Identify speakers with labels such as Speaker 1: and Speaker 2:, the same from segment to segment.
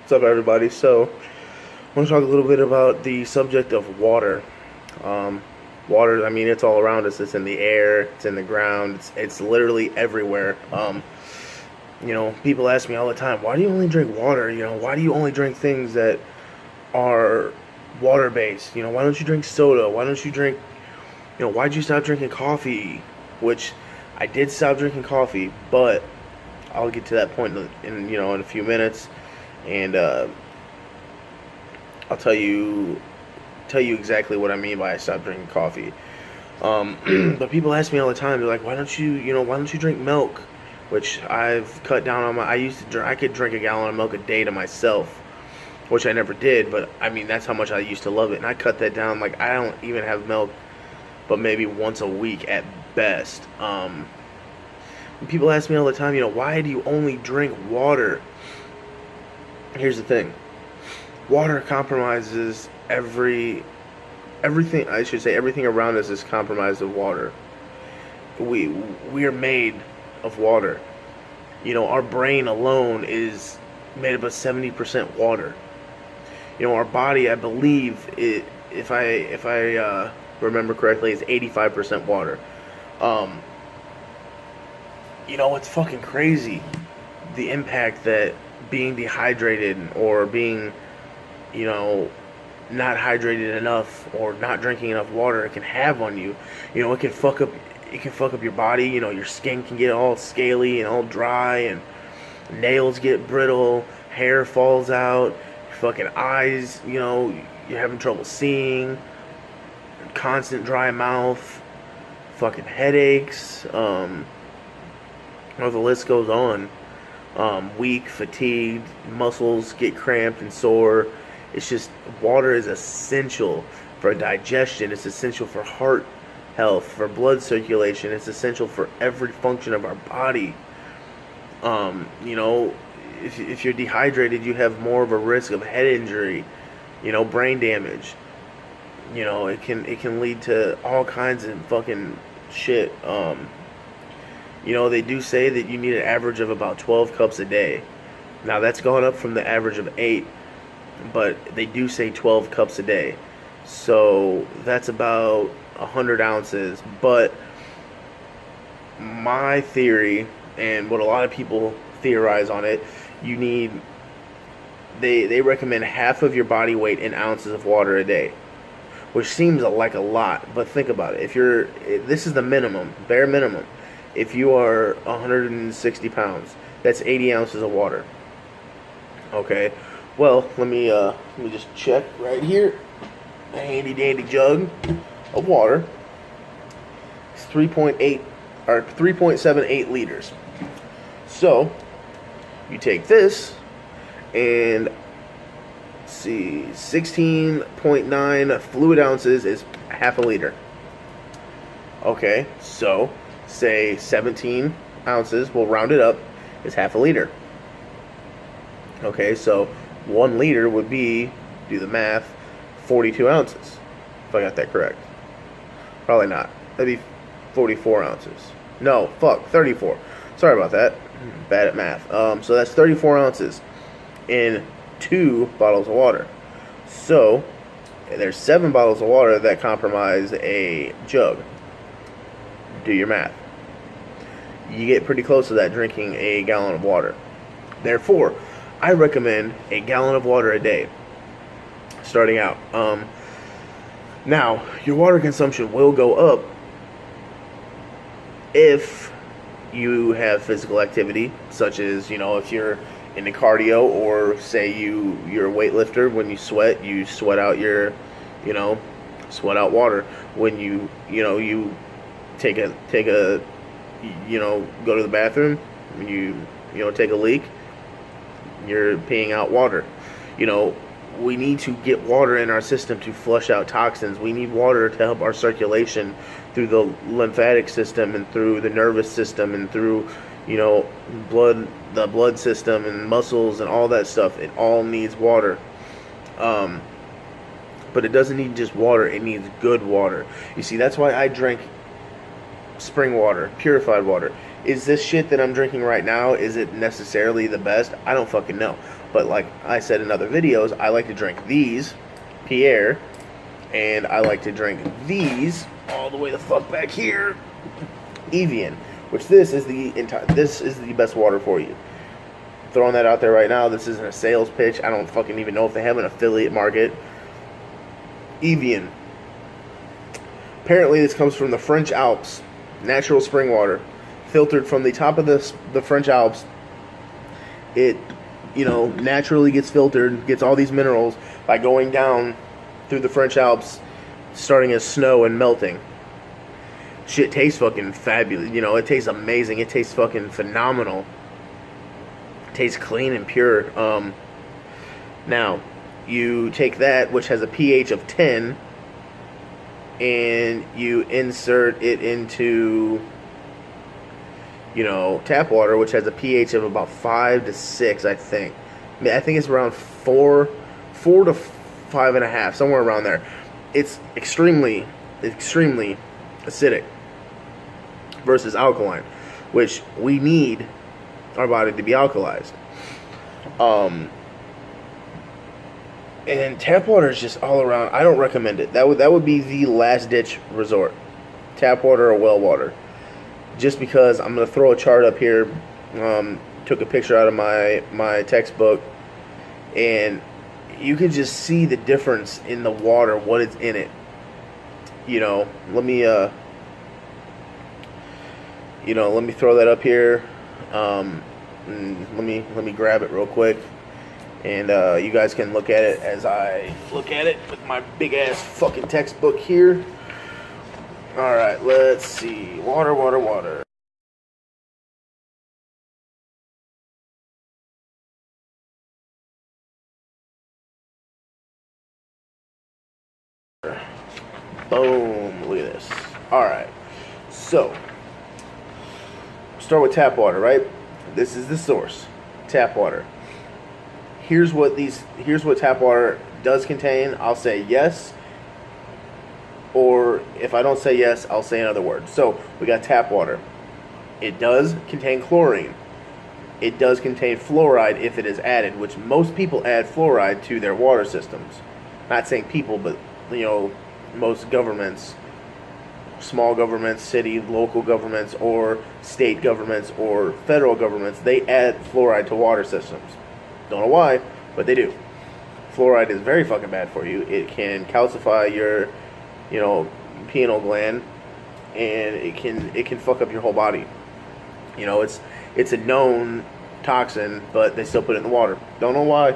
Speaker 1: What's up, everybody? So, I want to talk a little bit about the subject of water. Water, I mean, it's all around us. It's in the air, it's in the ground, it's literally everywhere. People ask me all the time, why do you only drink water? Why do you only drink things that are water-based? Why don't you drink soda? Why don't you drink, why'd you stop drinking coffee? Which, I did stop drinking coffee, but I'll get to that point in a few minutes. And I'll tell you exactly what I mean by I stopped drinking coffee. But people ask me all the time. They're like, why don't you drink milk? Which I've cut down on I could drink a gallon of milk a day to myself, which I never did. But I mean, that's how much I used to love it, and I cut that down. Like, I don't even have milk, but maybe once a week at best. People ask me all the time, why do you only drink water? Here's the thing. Water compromises everything. I should say everything around us is compromised of water. We are made of water. Our brain alone is made up of 70% water. Our body, I believe, if I remember correctly, is 85% water. It's fucking crazy, the impact that being dehydrated or being, not hydrated enough or not drinking enough water it can have on you. It can fuck up your body. Your skin can get all scaly and all dry, and nails get brittle, hair falls out, your fucking eyes, you're having trouble seeing, constant dry mouth, fucking headaches, the list goes on. Weak, fatigued, muscles get cramped and sore. It's just, water is essential for digestion. It's essential for heart health, for blood circulation. It's essential for every function of our body. If you're dehydrated, you have more of a risk of head injury, brain damage. It can lead to all kinds of fucking shit. They do say that you need an average of about 12 cups a day. Now, that's gone up from the average of 8, but they do say 12 cups a day. So that's about 100 ounces. But my theory, and what a lot of people theorize on it, they recommend half of your body weight in ounces of water a day, which seems like a lot, but think about it. This is the minimum, bare minimum. If you are 160 pounds, that's 80 ounces of water. Okay, well, let me just check right here. A handy dandy jug of water. It's 3.78 liters. So you take this and, let's see, 16.9 fluid ounces is half a liter. Okay, so say 17 ounces, we'll round it up, is half a liter. Okay, so 1 liter would be, do the math, 42 ounces, if I got that correct. Probably not. That'd be 44 ounces. No, fuck, 34. Sorry about that. Bad at math. So that's 34 ounces in 2 bottles of water. So there's 7 bottles of water that comprise a jug. Do your math. You get pretty close to that drinking a gallon of water. Therefore, I recommend a gallon of water a day, starting out. Now, your water consumption will go up if you have physical activity, such as, if you're into cardio, or say you're a weightlifter. When you sweat out your, sweat out water. When you take a go to the bathroom, when you take a leak, you're peeing out water. We need to get water in our system to flush out toxins. We need water to help our circulation through the lymphatic system and through the nervous system and through, the blood system and muscles and all that stuff. It all needs water. But it doesn't need just water, it needs good water. You see, that's why I drink spring water, purified water. Is this shit that I'm drinking right now, is it necessarily the best? I don't fucking know. But like I said in other videos, I like to drink these, Pierre, and I like to drink these all the way the fuck back here, Evian, which this is the best water for you. Throwing that out there right now. This isn't a sales pitch. I don't fucking even know if they have an affiliate market. Evian. Apparently this comes from the French Alps. Natural spring water. Filtered from the top of the French Alps. It, you know, naturally gets filtered, gets all these minerals by going down through the French Alps, starting as snow and melting. Shit tastes fucking fabulous. You know, it tastes amazing. It tastes fucking phenomenal. It tastes clean and pure. Now, you take that, which has a pH of 10, and you insert it into, you know, tap water, which has a pH of about 5 to 6, I think. I think it's around 4 to 5.5, somewhere around there. It's extremely acidic versus alkaline, which we need our body to be alkalized. And tap water is just all around. I don't recommend it. That would be the last ditch resort. Tap water or well water. Just because I'm gonna throw a chart up here. Took a picture out of my textbook, and you can just see the difference in the water, what is in it. You know, let me throw that up here. Let me grab it real quick, and you guys can look at it as I look at it with my big ass fucking textbook here. All right, let's see. Water. Boom, look at this. Alright, so start with tap water, right? This is the source. Tap water. Here's what tap water does contain. I'll say yes, or if I don't say yes, I'll say another word. So we got tap water. It does contain chlorine. It does contain fluoride if it is added, which most people add fluoride to their water systems. Not saying people, but you know, most governments, small governments, city, local governments, or state governments, or federal governments, they add fluoride to water systems. Don't know why, but they do. Fluoride is very fucking bad for you. It can calcify your, you know, pineal gland, and it can fuck up your whole body. You know, it's a known toxin, but they still put it in the water. Don't know why.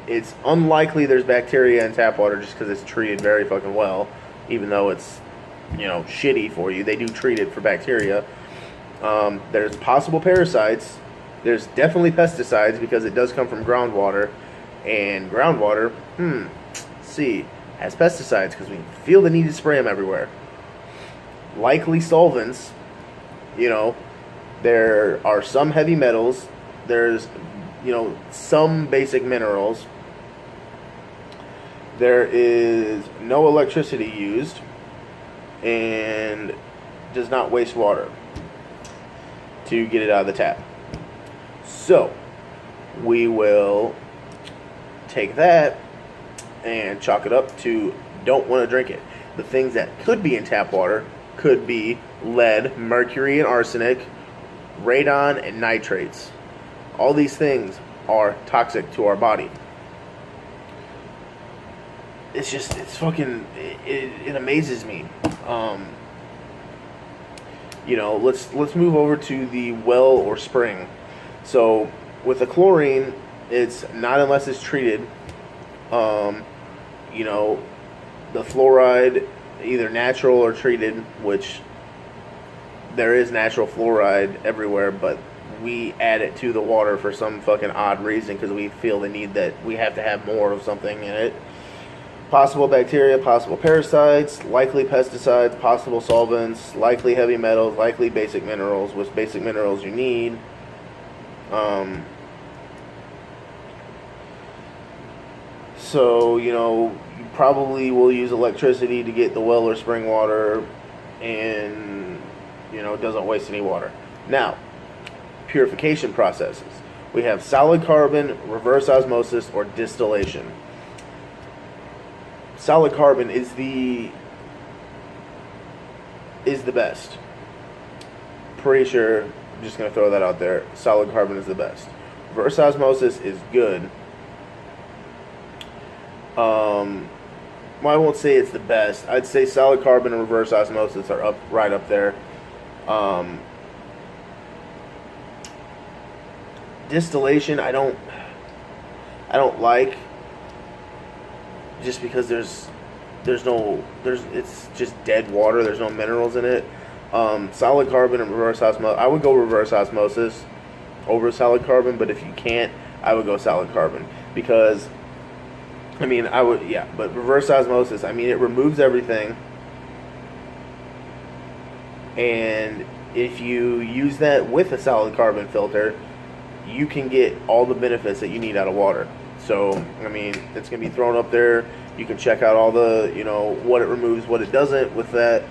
Speaker 1: It's unlikely there's bacteria in tap water just because it's treated very fucking well, even though it's, you know, shitty for you. They do treat it for bacteria. There's possible parasites. There's definitely pesticides because it does come from groundwater, and groundwater, has pesticides because we feel the need to spray them everywhere. Likely solvents. You know, there are some heavy metals. There's, you know, some basic minerals. There is no electricity used, and does not waste water to get it out of the tap. So we will take that and chalk it up to don't want to drink it. The things that could be in tap water could be lead, mercury and arsenic, radon and nitrates. All these things are toxic to our body. It's fucking, it amazes me. You know, let's move over to the well or spring. So with the chlorine, it's not unless it's treated. You know, the fluoride, either natural or treated, which there is natural fluoride everywhere, but we add it to the water for some fucking odd reason because we feel the need that we have to have more of something in it. Possible bacteria, possible parasites, likely pesticides, possible solvents, likely heavy metals, likely basic minerals, which basic minerals you need. So, you know, you probably will use electricity to get the well or spring water. and it doesn't waste any water. Now, purification processes. We have solid carbon, reverse osmosis, or distillation. Solid carbon is the best. Pretty sure, I'm just going to throw that out there. Solid carbon is the best. Reverse osmosis is good. Well, I won't say it's the best. I'd say solid carbon and reverse osmosis are right up there. Distillation, I don't like, just because it's just dead water. There's no minerals in it. Solid carbon and reverse osmosis. I would go reverse osmosis over solid carbon, but if you can't, I would go solid carbon, because but reverse osmosis, it removes everything, and if you use that with a solid carbon filter, you can get all the benefits that you need out of water. So, it's going to be thrown up there. You can check out all the, what it removes, what it doesn't with that.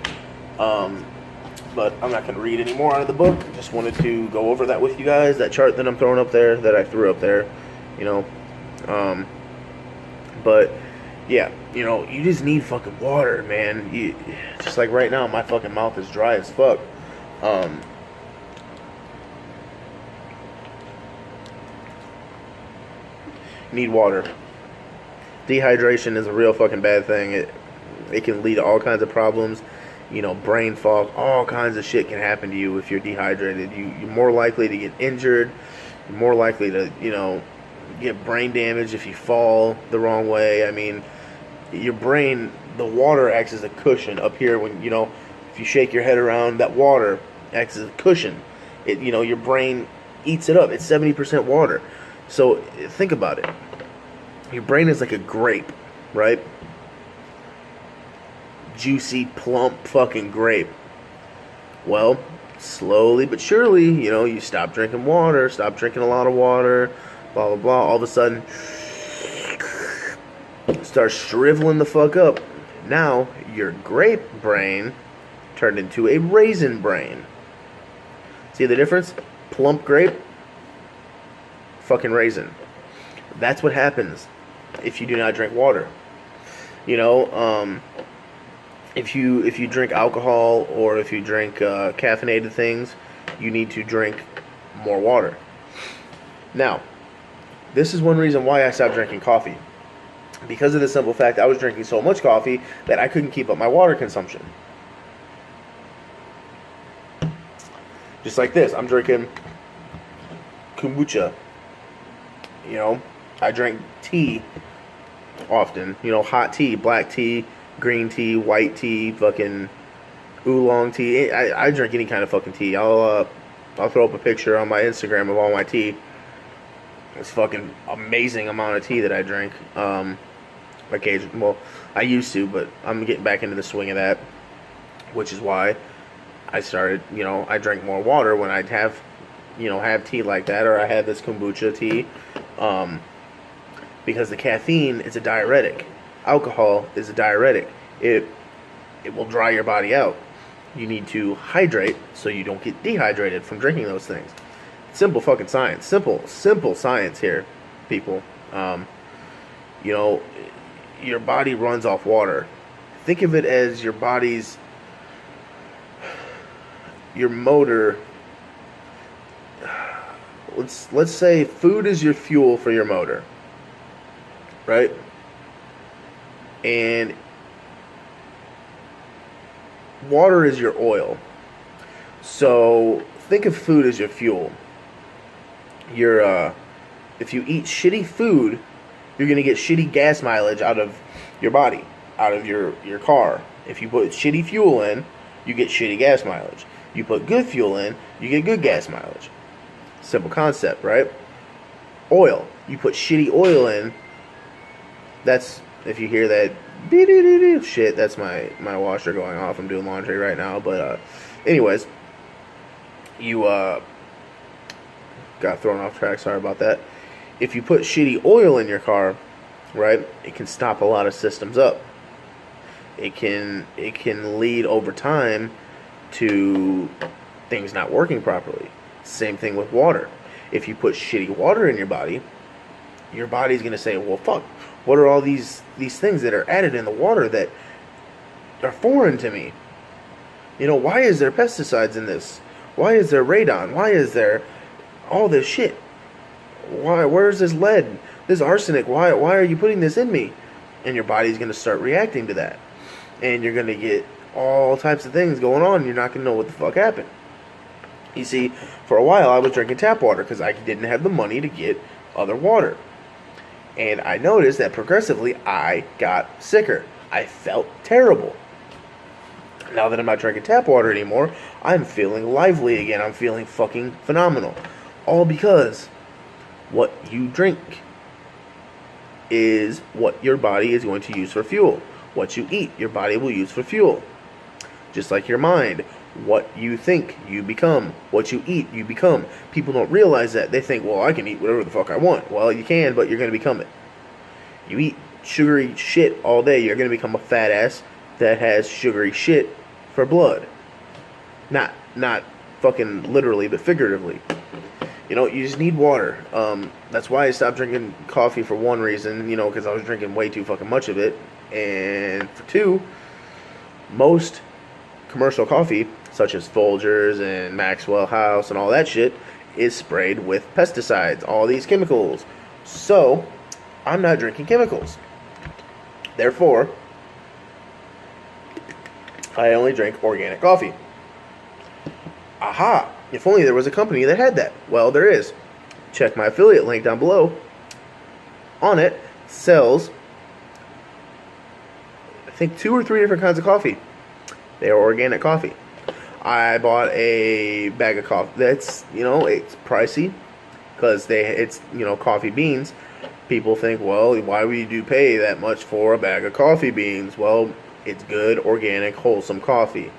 Speaker 1: But I'm not going to read any more out of the book. Just wanted to go over that with you guys. That chart that I'm throwing up there, that I threw up there, But, yeah, you just need fucking water, man. Just like right now, my fucking mouth is dry as fuck. Need water. Dehydration is a real fucking bad thing. It can lead to all kinds of problems. Brain fog, all kinds of shit can happen to you if you're dehydrated. You're more likely to get injured. You're more likely to, get brain damage if you fall the wrong way. Your brain, the water acts as a cushion up here when, if you shake your head around, that water acts as a cushion. Your brain eats it up. It's 70% water. So think about it. Your brain is like a grape, right? Juicy, plump fucking grape. Well, slowly but surely, you stop drinking water, stop drinking a lot of water, blah, blah, blah. All of a sudden, start shriveling the fuck up. Now, your grape brain turned into a raisin brain. See the difference? Plump grape, fucking raisin. That's what happens if you do not drink water. If you drink alcohol, or if you drink caffeinated things, you need to drink more water. Now, this is one reason why I stopped drinking coffee. Because of the simple fact I was drinking so much coffee that I couldn't keep up my water consumption. Just like this, I'm drinking kombucha. I drink tea often. Hot tea, black tea, green tea, white tea, fucking oolong tea. I drink any kind of fucking tea. I'll throw up a picture on my Instagram of all my tea. It's fucking amazing amount of tea that I drink. Occasionally, well, I used to, but I'm getting back into the swing of that, which is why I started. I drink more water when I'd have tea like that, or I have this kombucha tea, because the caffeine is a diuretic. Alcohol is a diuretic. It will dry your body out. You need to hydrate so you don't get dehydrated from drinking those things. Simple fucking science. Simple science here, people. Your body runs off water. Think of it as your motor. Let's say food is your fuel for your motor, right? And water is your oil. So think of food as your fuel. If you eat shitty food, you're gonna get shitty gas mileage out of your body, out of your car. If you put shitty fuel in, you get shitty gas mileage. You put good fuel in, you get good gas mileage. Simple concept, right? Oil. You put shitty oil in. That's, if you hear that shit, that's my washer going off. I'm doing laundry right now. But anyways, you got thrown off track. Sorry about that. If you put shitty oil in your car, right, it can stop a lot of systems up. it can lead over time to things not working properly. Same thing with water. If you put shitty water in your body's gonna say, well, fuck, what are all these things that are added in the water that are foreign to me? You know, why is there pesticides in this? Why is there radon? Why is there all this shit? Where's this lead? This arsenic? Why are you putting this in me? And your body's gonna start reacting to that, and you're gonna get all types of things going on. And you're not gonna know what the fuck happened. You see, for a while I was drinking tap water because I didn't have the money to get other water. And I noticed that progressively I got sicker. I felt terrible. Now that I'm not drinking tap water anymore, I'm feeling lively again. I'm feeling fucking phenomenal. All because what you drink is what your body is going to use for fuel. What you eat, your body will use for fuel. Just like your mind. What you think, you become. What you eat, you become. People don't realize that. They think, well, I can eat whatever the fuck I want. Well, you can, but you're going to become it. You eat sugary shit all day, you're going to become a fat ass that has sugary shit for blood. Not fucking literally, but figuratively. You know, you just need water. That's why I stopped drinking coffee for one reason, you know, because I was drinking way too fucking much of it. And for two, most commercial coffee, such as Folgers and Maxwell House and all that shit, is sprayed with pesticides, all these chemicals. So, I'm not drinking chemicals. Therefore, I only drink organic coffee. Aha! If only there was a company that had that. Well, there is. Check my affiliate link down below. On it, sells, I think, 2 or 3 different kinds of coffee. They are organic coffee. I bought a bag of coffee. That's, you know, it's pricey because it's, you know, coffee beans. People think, well, why would you pay that much for a bag of coffee beans? Well, it's good, organic, wholesome coffee.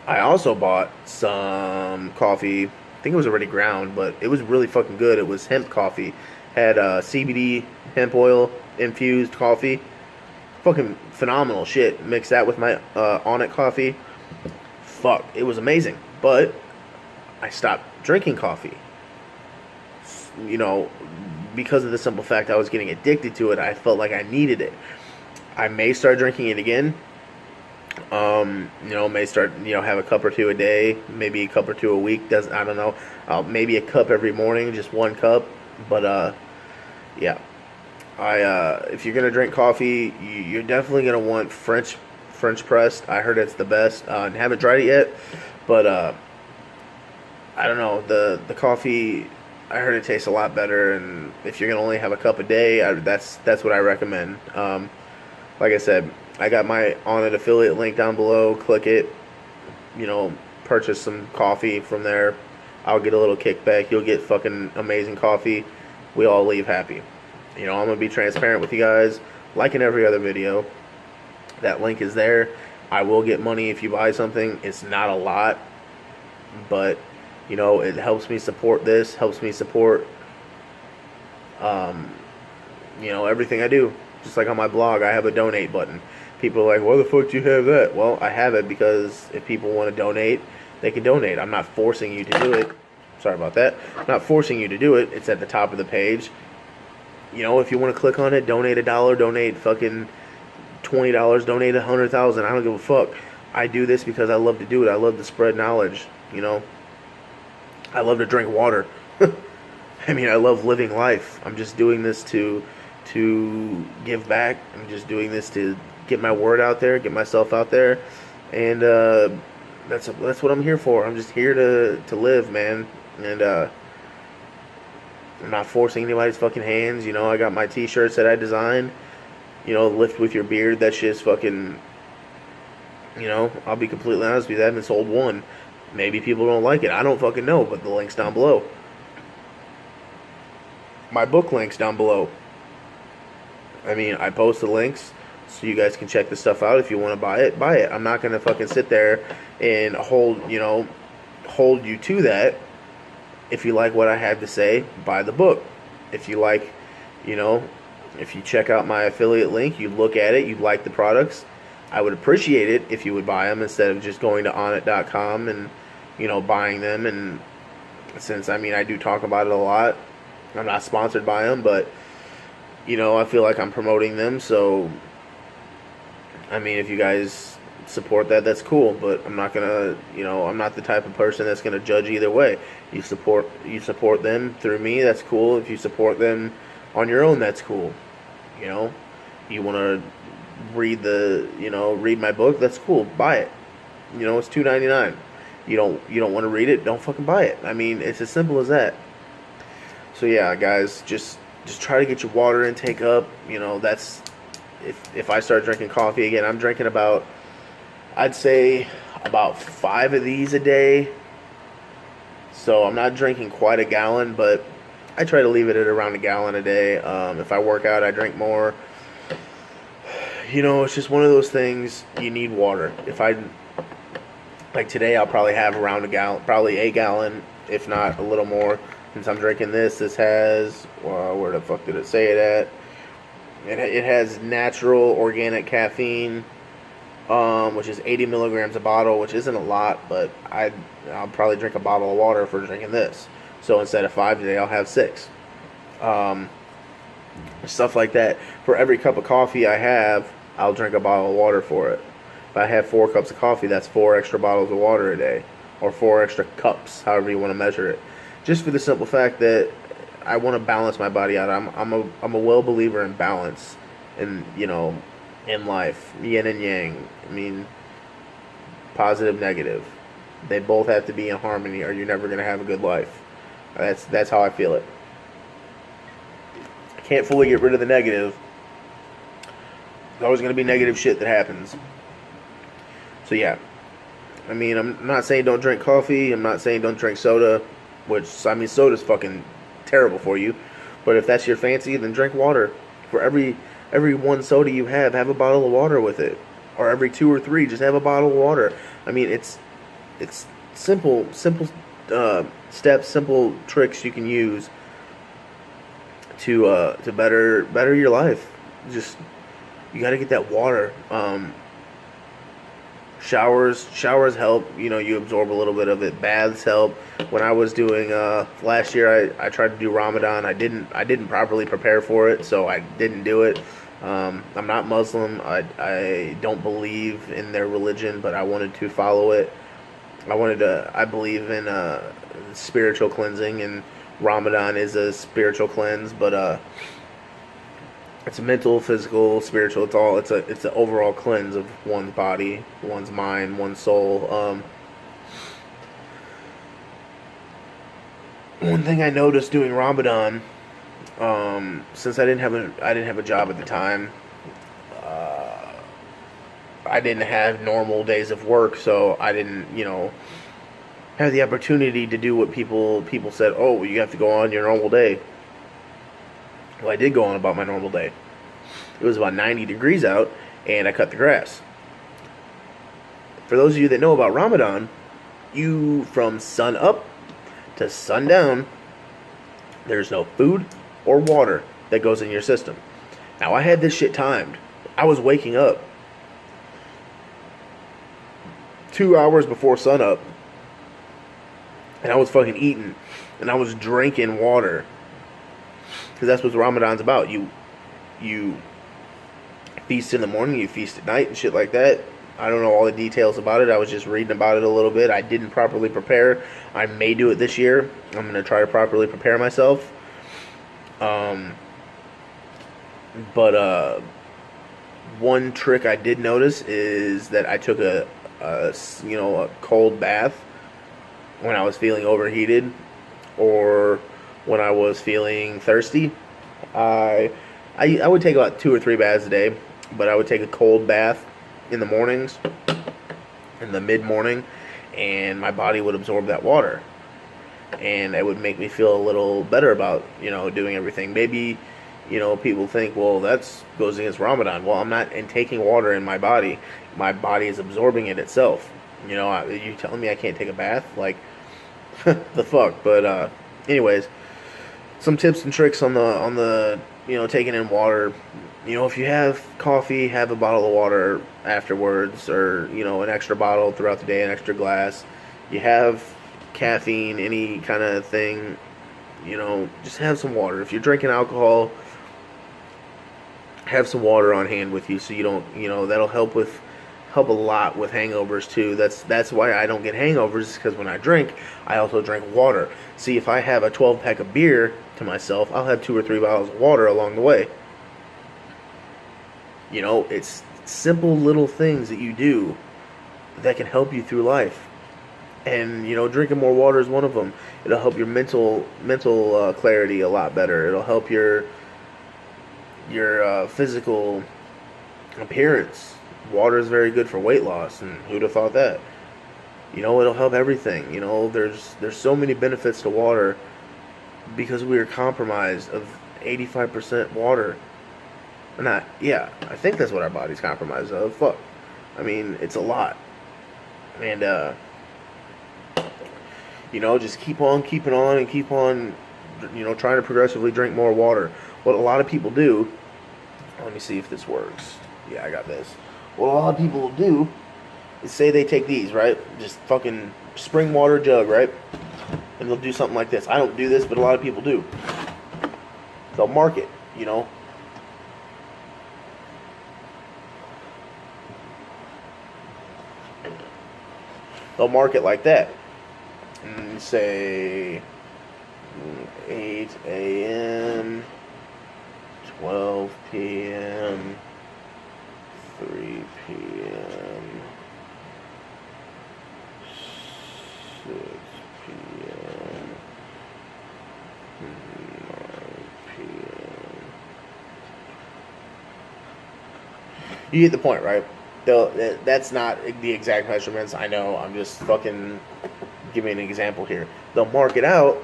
Speaker 1: I also bought some coffee. I think it was already ground, but it was really fucking good. It was hemp coffee. Had CBD hemp oil infused coffee. Fucking phenomenal shit. Mix that with my On It coffee. Fuck, it was amazing. But I stopped drinking coffee. You know, because of the simple fact I was getting addicted to it. I felt like I needed it. I may start drinking it again. You know, may start, you know, have a cup or two a day, maybe a cup or two a week. I don't know. Maybe a cup every morning, just 1 cup. But yeah. If you're gonna drink coffee, you're definitely gonna want French pressed. I heard it's the best. I haven't tried it yet, but I don't know, the coffee. I heard it tastes a lot better, and if you're gonna only have a cup a day, that's what I recommend. Like I said, I got my On It affiliate link down below. Click it. You know, purchase some coffee from there. I'll get a little kickback. You'll get fucking amazing coffee. We all leave happy. You know, I'm going to be transparent with you guys, like in every other video. That link is there. I will get money if you buy something. It's not a lot, but, you know, it helps me support this, helps me support, you know, everything I do. Just like on my blog, I have a donate button. People are like, why the fuck do you have that? Well, I have it because if people want to donate, they can donate. I'm not forcing you to do it. Sorry about that. I'm not forcing you to do it. It's at the top of the page. You know, if you want to click on it, donate $1, donate fucking $20, donate 100,000. I don't give a fuck. I do this because I love to do it. I love to spread knowledge. You know, I love to drink water. I mean, I love living life. I'm just doing this to give back. I'm just doing this to get my word out there, get myself out there, and that's what I'm here for. I'm just here to live, man, and I'm not forcing anybody's fucking hands. You know, I got my T-shirts that I designed. You know, lift with your beard. That shit's fucking. You know, I'll be completely honest with you. I haven't sold one. Maybe people don't like it. I don't fucking know. But the link's down below. My book link's down below. I mean, I post the links so you guys can check the stuff out. If you want to buy it, buy it. I'm not gonna fucking sit there and hold you to that. If you like what I have to say, buy the book. If you like, you know, If you check out my affiliate link, you look at it, you like the products, I would appreciate it if you would buy them instead of just going to onnit.com and, buying them. And since, I do talk about it a lot, I'm not sponsored by them, but, I feel like I'm promoting them. So, if you guys support that, that's cool. But I'm not gonna, I'm not the type of person that's gonna judge either way. You support them through me, that's cool. If you support them on your own, that's cool. You want to read read my book, that's cool. Buy it. It's $2.99. You don't want to read it, don't fucking buy it. It's as simple as that. So yeah, guys, just try to get your water intake up. That's if I start drinking coffee again, I'm drinking I'd say about 5 of these a day. So I'm not drinking quite a gallon, but I try to leave it at around a gallon a day. If I work out, I drink more. It's just one of those things. You need water. Like today, I'll probably have around probably a gallon, if not a little more. Since I'm drinking this has, where the fuck did it say it at? It has natural organic caffeine, which is 80 milligrams a bottle, which isn't a lot, but I'll probably drink a bottle of water for drinking this. So instead of 5 today, I'll have 6. Stuff like that. For every cup of coffee I have, I'll drink a bottle of water for it. If I have 4 cups of coffee, that's 4 extra bottles of water a day. Or 4 extra cups, however you want to measure it. Just for the simple fact that I want to balance my body out. I'm a well believer in balance in life. Yin and yang. Positive, negative. They both have to be in harmony or you're never going to have a good life. That's how I feel it. I can't fully get rid of the negative. There's always going to be negative shit that happens. So yeah. I'm not saying don't drink coffee. I'm not saying don't drink soda. Which, soda's fucking terrible for you. But if that's your fancy, then drink water. For every 1 soda you have a bottle of water with it. Or every 2 or 3, just have a bottle of water. It's simple steps, simple tricks you can use to better your life. Just, you got to get that water. Showers help. You absorb a little bit of it. Baths help. When I was doing last year, I tried to do Ramadan. I didn't properly prepare for it, so I didn't do it. I'm not Muslim. I don't believe in their religion, but I wanted to follow it. I believe in spiritual cleansing, and Ramadan is a spiritual cleanse, but it's mental, physical, spiritual. It's an overall cleanse of one's body, one's mind, one's soul. One thing I noticed doing Ramadan, since I didn't have a job at the time, I didn't have normal days of work, so I didn't, have the opportunity to do what people said. Oh, well, you have to go on your normal day. Well, I did go on about my normal day. It was about 90 degrees out, and I cut the grass. For those of you that know about Ramadan, from sun up to sundown, there's no food or water that goes in your system. Now, I had this shit timed. I was waking up 2 hours before sunup, and I was fucking eating, and I was drinking water. Because that's what Ramadan's about. You feast in the morning, you feast at night, and shit like that. I don't know all the details about it. I was just reading about it a little bit. I didn't properly prepare. I may do it this year. I'm going to try to properly prepare myself. But one trick I did notice is that I took a cold bath when I was feeling overheated or when I was feeling thirsty. I would take about 2 or 3 baths a day, but I would take a cold bath in the mornings, in the mid-morning, and my body would absorb that water, and it would make me feel a little better about doing everything. Maybe people think, well, that goes against Ramadan. Well, I'm not taking water in my body is absorbing it itself. You telling me I can't take a bath? Like, the fuck. But anyways, some tips and tricks on the taking in water. If you have coffee, have a bottle of water afterwards, or an extra bottle throughout the day, an extra glass. You have caffeine, any kind of thing, just have some water. If you're drinking alcohol, have some water on hand with you, so you don't, that'll help a lot with hangovers too. That's why I don't get hangovers, because when I drink, I also drink water. See, if I have a 12-pack of beer to myself, I'll have 2 or 3 bottles of water along the way. It's simple little things that you do that can help you through life. And drinking more water is one of them. It'll help your mental clarity a lot better. It'll help your physical appearance. Water is very good for weight loss, and who'd have thought that? It'll help everything. There's so many benefits to water, because we are compromised of 85% water. Not, yeah, I think that's what our body's compromised of. Fuck. I mean, it's a lot. And, just keep on keeping on and keep on, trying to progressively drink more water. What a lot of people do, let me see if this works. Yeah, I got this. What a lot of people will do is say they take these, right? Just fucking spring water jug, right? And they'll do something like this. I don't do this, but a lot of people do. They'll mark it, They'll mark it like that. And say 8 a.m., 12 p.m., 3 p.m., 6 p.m., 9 p.m. You get the point, right? That's not the exact measurements. I know. I'm just fucking giving an example here. They'll mark it out,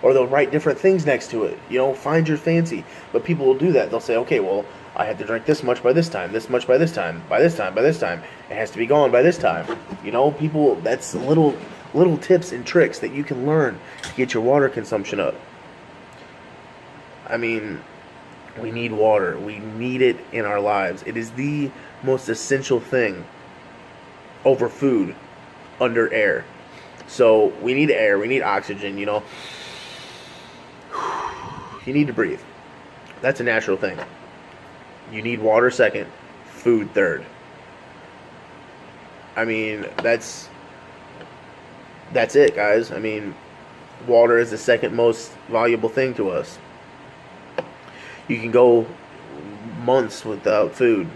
Speaker 1: or they'll write different things next to it. Find your fancy. But people will do that. They'll say, okay, well, I have to drink this much by this time, this much by this time, by this time, by this time. It has to be gone by this time. People, that's little tips and tricks that you can learn to get your water consumption up. I mean, we need water. We need it in our lives. It is the most essential thing over food, under air. So we need air. We need oxygen, You need to breathe. That's a natural thing. You need water second, food third. I mean, that's it, guys. I mean, water is the second most valuable thing to us. You can go months without food.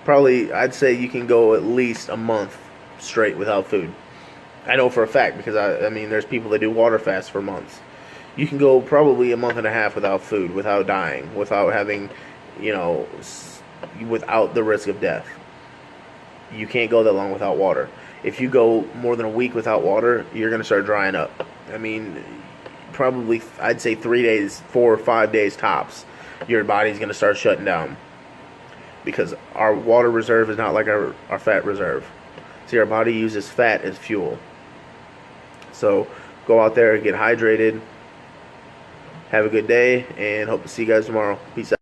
Speaker 1: Probably, I'd say you can go at least a month straight without food. I know for a fact, because I mean, there's people that do water fasts for months. You can go probably a month and a half without food, without dying, without having, without the risk of death. You can't go that long without water. If you go more than a week without water, you're going to start drying up. I mean, probably, I'd say 3 days, 4 or 5 days tops, your body's going to start shutting down. Because our water reserve is not like our fat reserve. See, our body uses fat as fuel. So, go out there and get hydrated. Have a good day, and hope to see you guys tomorrow. Peace out.